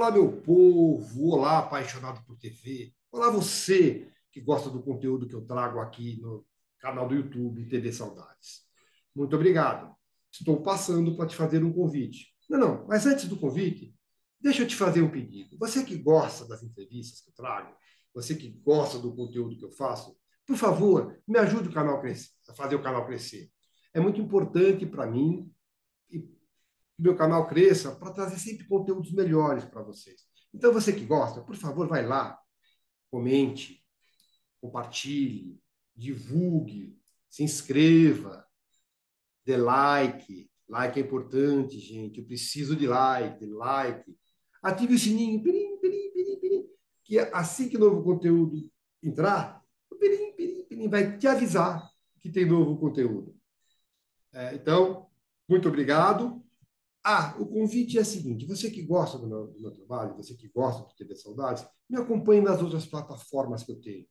Olá, meu povo, olá, apaixonado por TV, olá, você que gosta do conteúdo que eu trago aqui no canal do YouTube TV Saudades. Muito obrigado. Estou passando para te fazer um convite. Não, mas antes do convite, deixa eu te fazer um pedido. Você que gosta das entrevistas que eu trago, você que gosta do conteúdo que eu faço, por favor, me ajude o canal a fazer o canal crescer. É muito importante para mim e meu canal cresça para trazer sempre conteúdos melhores para vocês. Então, você que gosta, por favor, vai lá, comente, compartilhe, divulgue, se inscreva, dê like. Like é importante, gente. Eu preciso de like. Ative o sininho, pirim, pirim, pirim, pirim, que assim que novo conteúdo entrar, o pirim, pirim, pirim vai te avisar que tem novo conteúdo. Então, muito obrigado. O convite é o seguinte: você que gosta do meu trabalho, você que gosta do TV Saudades, me acompanhe nas outras plataformas que eu tenho.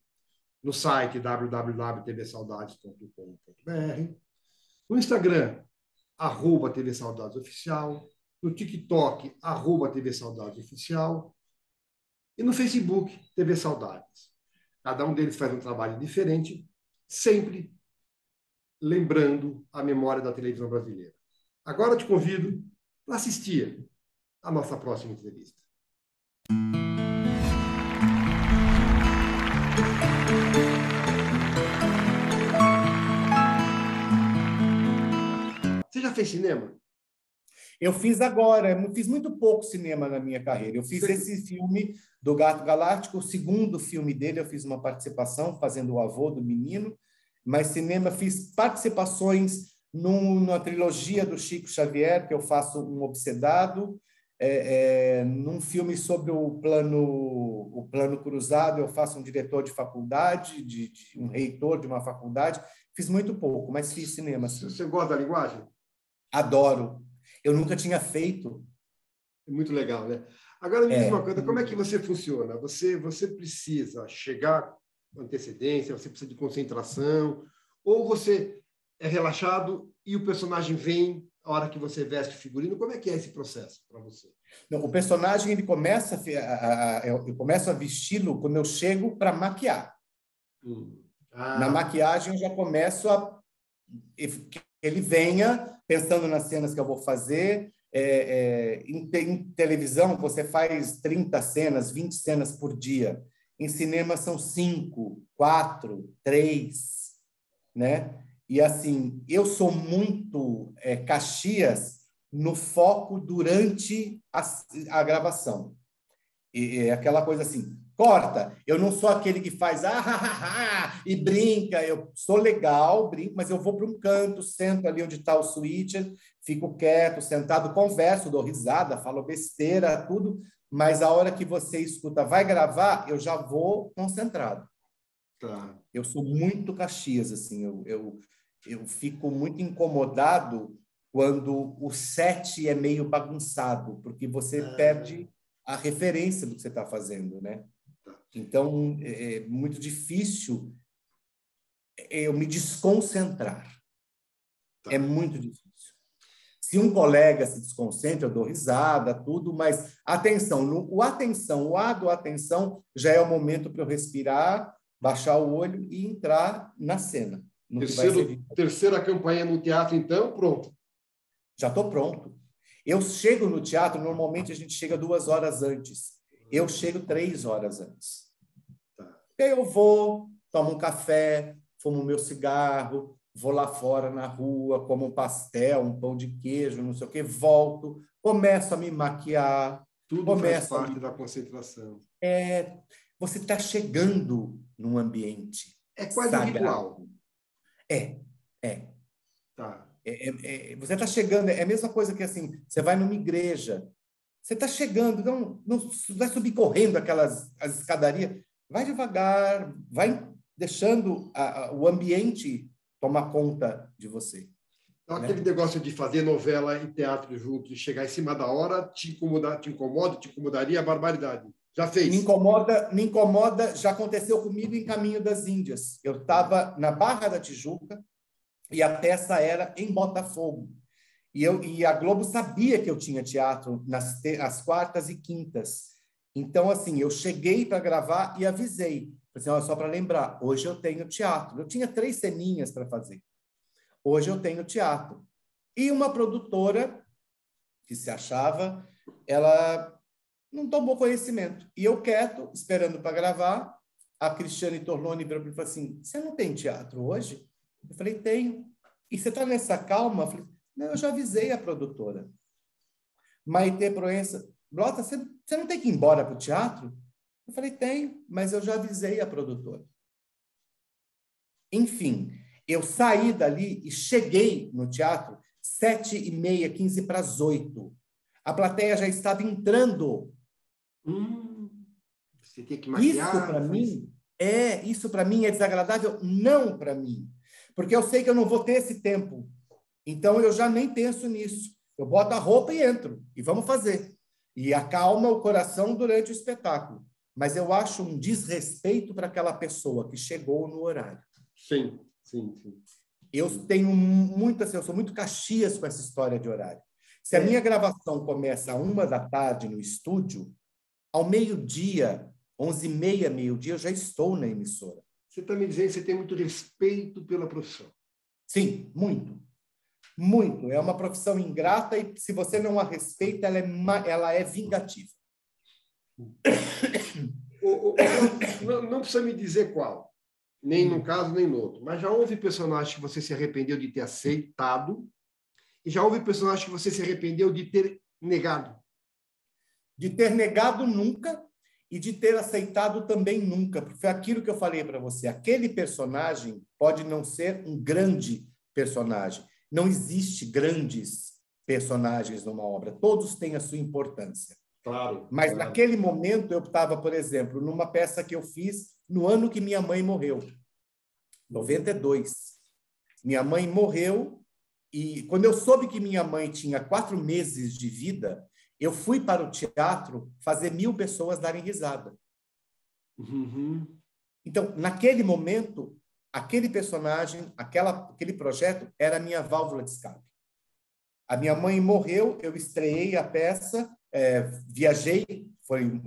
No site www.tvsaudades.com.br, no Instagram, @TV Saudades Oficial, no TikTok, @TV Saudades Oficial, e no Facebook, TV Saudades. Cada um deles faz um trabalho diferente, sempre lembrando a memória da televisão brasileira. Agora eu te convido para assistir a nossa próxima entrevista. Você já fez cinema? Eu fiz agora, eu fiz muito pouco cinema na minha carreira. Eu fiz esse filme do Gato Galáctico, o segundo filme dele, eu fiz uma participação fazendo o avô do menino, mas cinema fiz participações numa trilogia do Chico Xavier, que eu faço um obsedado, num filme sobre o plano cruzado, eu faço um diretor de faculdade, um reitor de uma faculdade. Fiz muito pouco, mas fiz cinema. Sim. Você gosta da linguagem? Adoro. Eu nunca tinha feito. É muito legal, né? Agora me diz uma coisa, como é que você funciona? Você precisa chegar com antecedência, você precisa de concentração, ou você é relaxado e o personagem vem a hora que você veste o figurino? Como é que é esse processo para você? Não, o personagem ele começa eu começo a vesti-lo quando eu chego para maquiar. Na maquiagem eu já começo que ele venha pensando nas cenas que eu vou fazer. Em televisão, você faz 30 cenas, 20 cenas por dia. Em cinema, são 5, 4, 3, né? E, assim, eu sou muito Caxias no foco durante a gravação. E aquela coisa assim, corta. Eu não sou aquele que faz e brinca. Eu sou legal, brinco, mas eu vou para um canto, sento ali onde está o switcher, fico quieto, sentado, converso, dou risada, falo besteira, tudo. Mas a hora que você escuta, vai gravar, eu já vou concentrado. Tá. Eu sou muito Caxias, assim. Eu fico muito incomodado quando o set é meio bagunçado, porque você perde a referência do que você está fazendo, né? Então, é muito difícil eu me desconcentrar. É muito difícil. Se um colega se desconcentra, eu dou risada, tudo, mas atenção, o A do atenção já é o momento para eu respirar, baixar o olho e entrar na cena. Terceira campanha no teatro, então, pronto. Já estou pronto. Eu chego no teatro, normalmente a gente chega 2 horas antes. Eu chego 3 horas antes. E aí eu vou, tomo um café, fumo meu cigarro, vou lá fora na rua, como um pastel, um pão de queijo, não sei o quê, volto, começo a me maquiar. Tudo faz parte da concentração. Você está chegando num ambiente É quase sagrado. Um ritual. Tá. Você está chegando, é a mesma coisa que assim, você vai numa igreja, você está chegando, não vai subir correndo as escadarias, vai devagar, vai deixando o ambiente tomar conta de você. Então, aquele negócio de fazer novela e teatro junto e chegar em cima da hora te incomodaria a barbaridade. Já fez? Me incomoda, já aconteceu comigo em Caminho das Índias. Eu estava na Barra da Tijuca, e a peça era em Botafogo. E a Globo sabia que eu tinha teatro às quartas e quintas. Então, assim, eu cheguei para gravar e avisei. Falei assim, ó, só para lembrar, hoje eu tenho teatro. Eu tinha 3 ceninhas para fazer. Hoje eu tenho teatro. E uma produtora que se achava, ela não tomou conhecimento. E eu quieto, esperando para gravar, a Cristiane Torloni virou para mim e falou assim, você não tem teatro hoje? Eu falei, tenho. E você está nessa calma? Eu falei, não, eu já avisei a produtora. Maitê Proença, Blota, você não tem que ir embora para o teatro? Eu falei, tenho, mas eu já avisei a produtora. Enfim, eu saí dali e cheguei no teatro 7h30, 7:45. A plateia já estava entrando. Você tem que maquiar. Isso para mim é desagradável? Não para mim. Porque eu sei que eu não vou ter esse tempo. Então, eu já nem penso nisso. Eu boto a roupa e entro. E vamos fazer. E acalma o coração durante o espetáculo. Mas eu acho um desrespeito para aquela pessoa que chegou no horário. Sim, sim, sim. Eu tenho muito assim, eu sou muito Caxias com essa história de horário. Se a minha gravação começa às 1h no estúdio, ao meio-dia, 11h30, meio-dia, eu já estou na emissora. Você está me dizendo que você tem muito respeito pela profissão. Sim, muito. Muito. É uma profissão ingrata e, se você não a respeita, ela é vingativa. Não precisa me dizer qual. Nem num caso, nem no outro. Mas já houve personagem que você se arrependeu de ter aceitado e já houve personagem que você se arrependeu de ter negado. De ter negado nunca e de ter aceitado também nunca. Porque foi aquilo que eu falei para você. Aquele personagem pode não ser um grande personagem. Não existe grandes personagens numa obra. Todos têm a sua importância. Claro. Mas naquele momento eu estava, por exemplo, numa peça que eu fiz no ano que minha mãe morreu, 92. Minha mãe morreu e quando eu soube que minha mãe tinha 4 meses de vida, eu fui para o teatro fazer 1.000 pessoas darem risada. Uhum. Então, naquele momento, aquele personagem, aquele projeto era a minha válvula de escape. A minha mãe morreu, eu estreei a peça, viajei, foi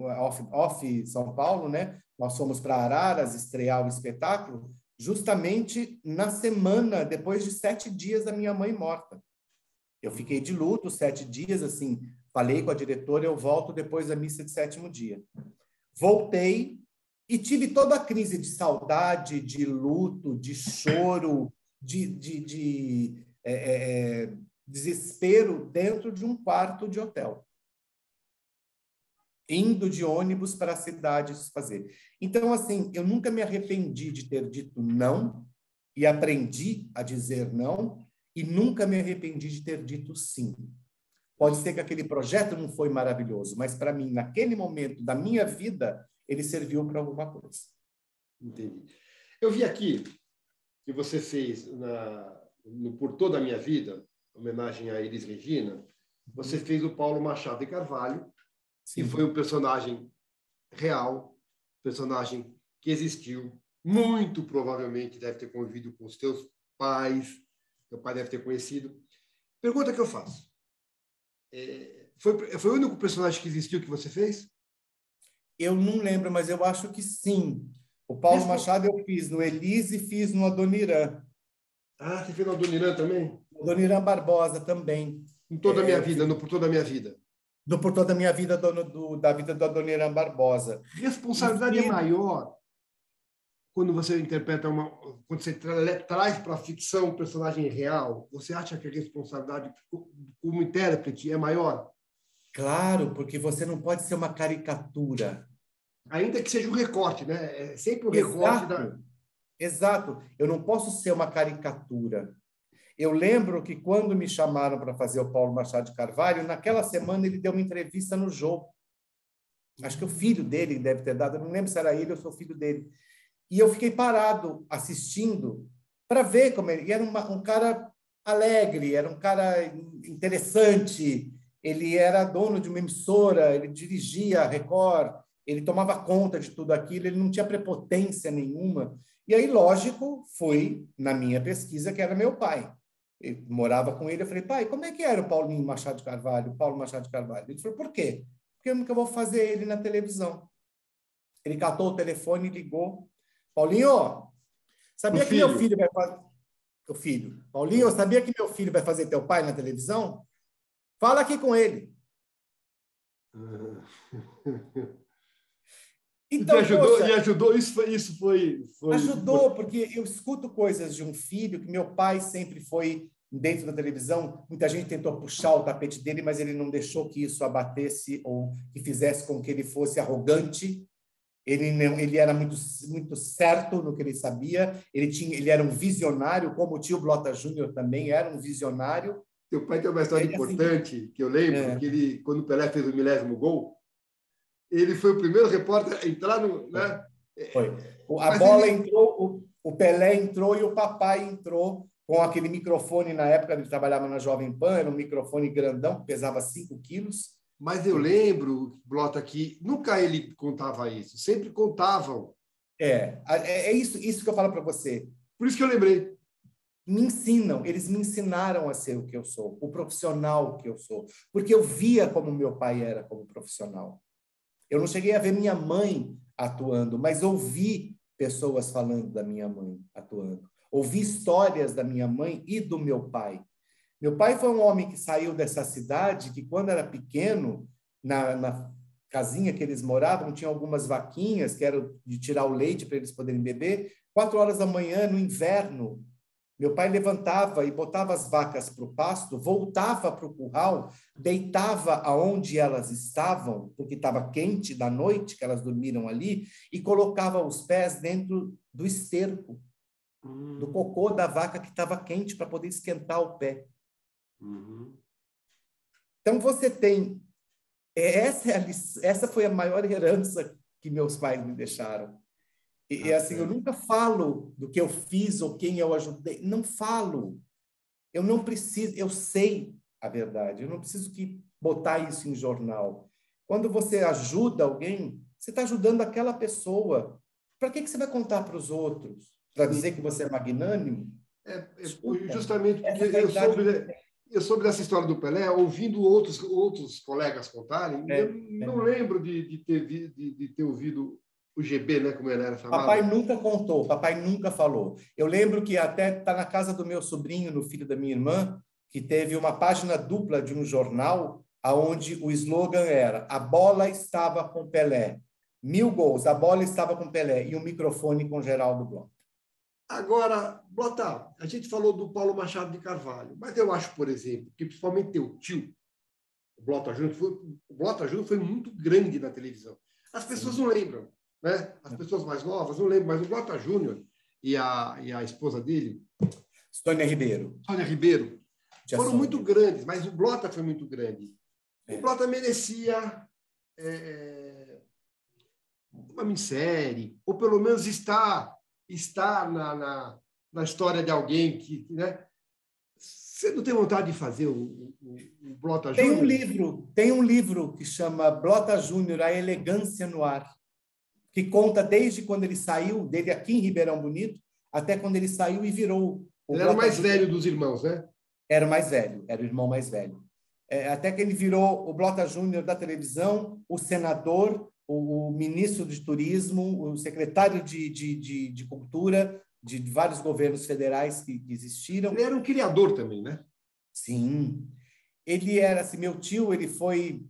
off São Paulo, né? Nós fomos para Araras estrear o espetáculo, justamente na semana, depois de 7 dias da minha mãe morta. Eu fiquei de luto 7 dias, assim, falei com a diretora, eu volto depois da missa de 7º dia. Voltei e tive toda a crise de saudade, de luto, de choro, de desespero dentro de um quarto de hotel. Indo de ônibus para a cidade fazer. Então, assim, eu nunca me arrependi de ter dito não e aprendi a dizer não e nunca me arrependi de ter dito sim. Pode ser que aquele projeto não foi maravilhoso, mas para mim, naquele momento da minha vida, ele serviu para alguma coisa. Entendi. Eu vi aqui que você fez no Por Toda a Minha Vida, homenagem a Elis Regina, você fez o Paulo Machado de Carvalho, que foi um personagem real, personagem que existiu, muito provavelmente deve ter convivido com os teus pais, teu pai deve ter conhecido. Pergunta que eu faço. Foi o único personagem que existiu que você fez? Eu não lembro, mas eu acho que sim. O Paulo Machado eu fiz no Elise e fiz no Adoniran. Ah, você fez no Adoniran também? Adoniran Barbosa também. Em toda a minha vida, no Por Toda a Minha Vida. Do Por Toda a Minha Vida, da vida do Adoniran Barbosa. Responsabilidade é maior quando você interpreta quando você traz para a ficção um personagem real. Você acha que a responsabilidade como intérprete é maior? Claro, porque você não pode ser uma caricatura. Ainda que seja um recorte, né? É sempre um recorte da... Exato. Eu não posso ser uma caricatura. Eu lembro que quando me chamaram para fazer o Paulo Machado de Carvalho, naquela semana ele deu uma entrevista no Jô. Acho que o filho dele deve ter dado, eu não lembro se era ele ou se o filho dele. E eu fiquei parado assistindo para ver como ele... E era um cara alegre, era um cara interessante, ele era dono de uma emissora, ele dirigia a Record, ele tomava conta de tudo aquilo, ele não tinha prepotência nenhuma. E aí, lógico, foi na minha pesquisa que era meu pai. Eu morava com ele, eu falei, pai, como é que era o Paulinho Machado de Carvalho, o Paulo Machado de Carvalho? Ele falou, por quê? Porque eu nunca vou fazer ele na televisão. Ele catou o telefone e ligou. Paulinho, O sabia que meu filho. filho vai fazer... O filho. Paulinho, sabia que meu filho vai fazer teu pai na televisão? Fala aqui com ele. Então, E poxa, ajudou, foi ajudou, porque eu escuto coisas de um filho que meu pai sempre foi dentro da televisão. Muita gente tentou puxar o tapete dele, mas ele não deixou que isso abatesse ou que fizesse com que ele fosse arrogante. Ele era muito certo no que ele sabia. Ele era um visionário, como o tio Blota Júnior também era um visionário. Teu pai tem uma história Assim, importante que eu lembro, que ele, quando o Pelé fez o 1000º gol, ele foi o primeiro repórter a entrar no, né? Foi. A Mas bola ele... entrou, o Pelé entrou e o papai entrou com aquele microfone. Na época ele trabalhava na Jovem Pan, era um microfone grandão, que pesava 5 quilos. Mas eu lembro, Blota, que nunca ele contava isso, sempre contavam. É isso que eu falo para você. Por isso que eu lembrei. Eles me ensinaram a ser o que eu sou, o profissional que eu sou, porque eu via como meu pai era como profissional. Eu não cheguei a ver minha mãe atuando, mas ouvi pessoas falando da minha mãe atuando. Ouvi histórias da minha mãe e do meu pai. Meu pai foi um homem que saiu dessa cidade, que quando era pequeno, na casinha que eles moravam, tinha algumas vaquinhas que eram de tirar o leite para eles poderem beber. 4 horas da manhã, no inverno, meu pai levantava e botava as vacas para o pasto, voltava para o curral, deitava aonde elas estavam, porque estava quente da noite, que elas dormiram ali, e colocava os pés dentro do esterco, do cocô da vaca que estava quente, para poder esquentar o pé. Então, você tem... Essa foi a maior herança que meus pais me deixaram. E assim, eu nunca falo do que eu fiz ou quem eu ajudei. Não falo. Eu não preciso, eu sei a verdade. Eu não preciso que botar isso em jornal. Quando você ajuda alguém, você está ajudando aquela pessoa. Para que você vai contar para os outros? Para dizer que você é magnânimo? Justamente porque Essa vaidade eu soube dessa história do Pelé, ouvindo outros colegas contarem, eu não lembro de ter ouvido o GB, né, como ele era chamado. Papai nunca contou, papai nunca falou. Eu lembro que até está na casa do meu sobrinho, no filho da minha irmã, que teve uma página dupla de um jornal, onde o slogan era: a bola estava com Pelé. 1000 gols, a bola estava com Pelé. E um microfone com Geraldo Blota. Agora, Blota, a gente falou do Paulo Machado de Carvalho, mas eu acho, por exemplo, que principalmente teu tio, o Blota Júnior foi muito grande na televisão. As pessoas não lembram, né? As pessoas mais novas não lembram, mas o Blota Júnior e a esposa dele, Sônia Ribeiro, foram muito grandes, mas o Blota foi muito grande. O Blota merecia uma minissérie, ou pelo menos estar na história de alguém que, né? Você não tem vontade de fazer o Blota Júnior? Tem um livro que chama Blota Júnior, A Elegância no Ar, que conta desde quando ele saiu, dele aqui em Ribeirão Bonito, até quando ele saiu e virou... Ele era o mais velho dos irmãos, né? Era o mais velho, era o irmão mais velho. Até que ele virou o Blota Júnior da televisão, o senador, o ministro de turismo, o secretário de cultura de vários governos federais que existiram. Ele era um criador também, né? Sim. Ele era, assim, meu tio, ele foi,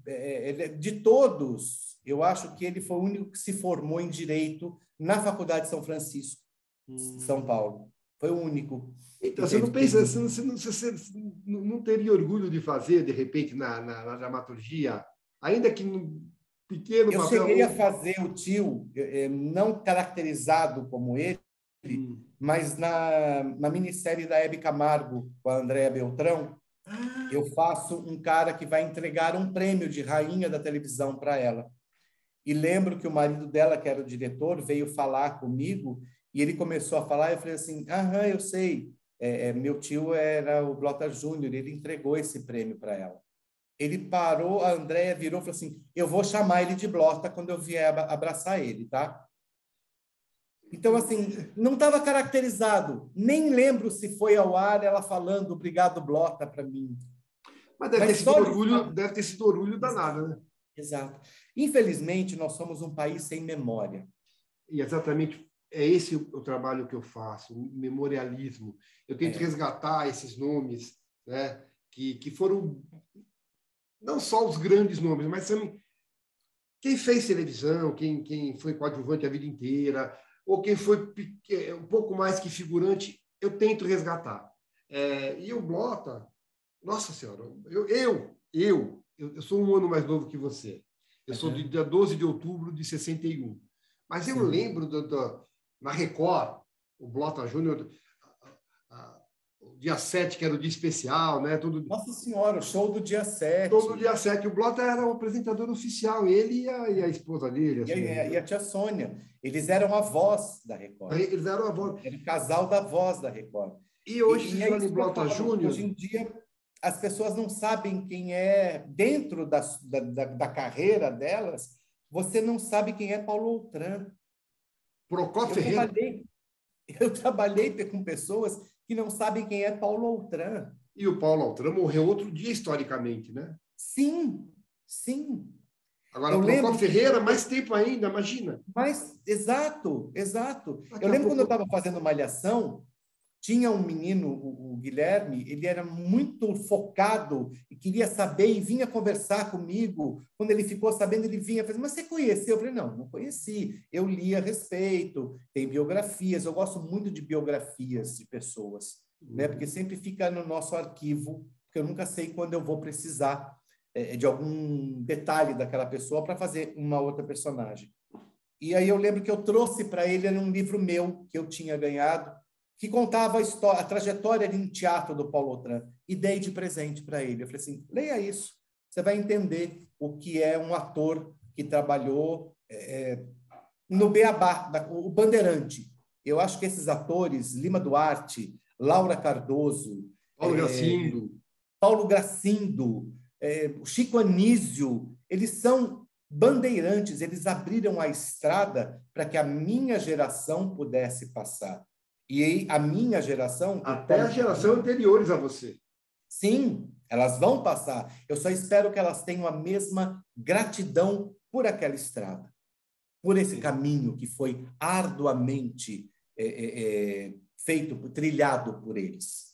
de todos, eu acho que ele foi o único que se formou em Direito na Faculdade de São Francisco, São Paulo. Foi o único. Então, você não pensa, você não teria orgulho de fazer, de repente, na dramaturgia, ainda que no pequeno papel? Eu cheguei a fazer o tio, não caracterizado como ele, mas na minissérie da Hebe Camargo, com a Andréa Beltrão, eu faço um cara que vai entregar um prêmio de rainha da televisão para ela. E lembro que o marido dela, que era o diretor, veio falar comigo e ele começou a falar, eu falei assim, eu sei, meu tio era o Blota Júnior, ele entregou esse prêmio para ela. Ele parou, a Andréa virou e falou assim, eu vou chamar ele de Blota quando eu vier abraçar ele, tá? Então, assim, não estava caracterizado. Nem lembro se foi ao ar ela falando obrigado, Blota, para mim. Mas deve ter sido orgulho danado, né? Exato. Infelizmente, nós somos um país sem memória. E exatamente é esse o trabalho que eu faço, o memorialismo. Eu tento resgatar esses nomes, né, que foram não só os grandes nomes, mas também quem fez televisão, quem foi coadjuvante a vida inteira, ou quem foi um pouco mais que figurante, eu tento resgatar. E o Blota, nossa senhora, eu sou um ano mais novo que você. Eu sou do dia 12 de outubro de 61. Mas eu lembro na Record, o Blota Júnior, o dia 7, que era o dia especial, né? Nossa Senhora, o show do dia 7. Todo dia 7. O Blota era o apresentador oficial, ele e a esposa dele. E a tia Sônia. Eles eram a voz da Record. Eles eram a voz. Era o casal da voz da Record. E hoje, Johnny Blota Júnior... Hoje em dia, as pessoas não sabem quem é, dentro da carreira delas, você não sabe quem é Paulo Outram. Procópio Ferreira. Eu trabalhei com pessoas que não sabem quem é Paulo Outram. E o Paulo Outram morreu outro dia, historicamente, né? Sim, sim. Agora, o Procópio Ferreira, mais tempo ainda, imagina. Exato. Eu lembro quando eu estava fazendo Malhação, tinha um menino, o Guilherme, ele era muito focado e queria saber e vinha conversar comigo. Quando ele ficou sabendo, ele vinha fazer, mas você conheceu? Eu falei, não conheci. Eu li a respeito, tem biografias, eu gosto muito de biografias de pessoas, né? Porque sempre fica no nosso arquivo, porque eu nunca sei quando eu vou precisar de algum detalhe daquela pessoa para fazer uma outra personagem. E aí eu lembro que eu trouxe para ele um livro meu, que eu tinha ganhado, que contava a trajetória de um teatro do Paulo Outram, e dei de presente para ele. Eu falei assim, leia isso, você vai entender o que é um ator que trabalhou no Beabá, o Bandeirante. Eu acho que esses atores, Lima Duarte, Laura Cardoso, Paulo Gracindo, o Chico Anísio, eles são bandeirantes, eles abriram a estrada para que a minha geração pudesse passar. E a minha geração... Até a geração anteriores a você. Sim, elas vão passar. Eu só espero que elas tenham a mesma gratidão por aquela estrada, por esse caminho que foi arduamente feito, trilhado por eles.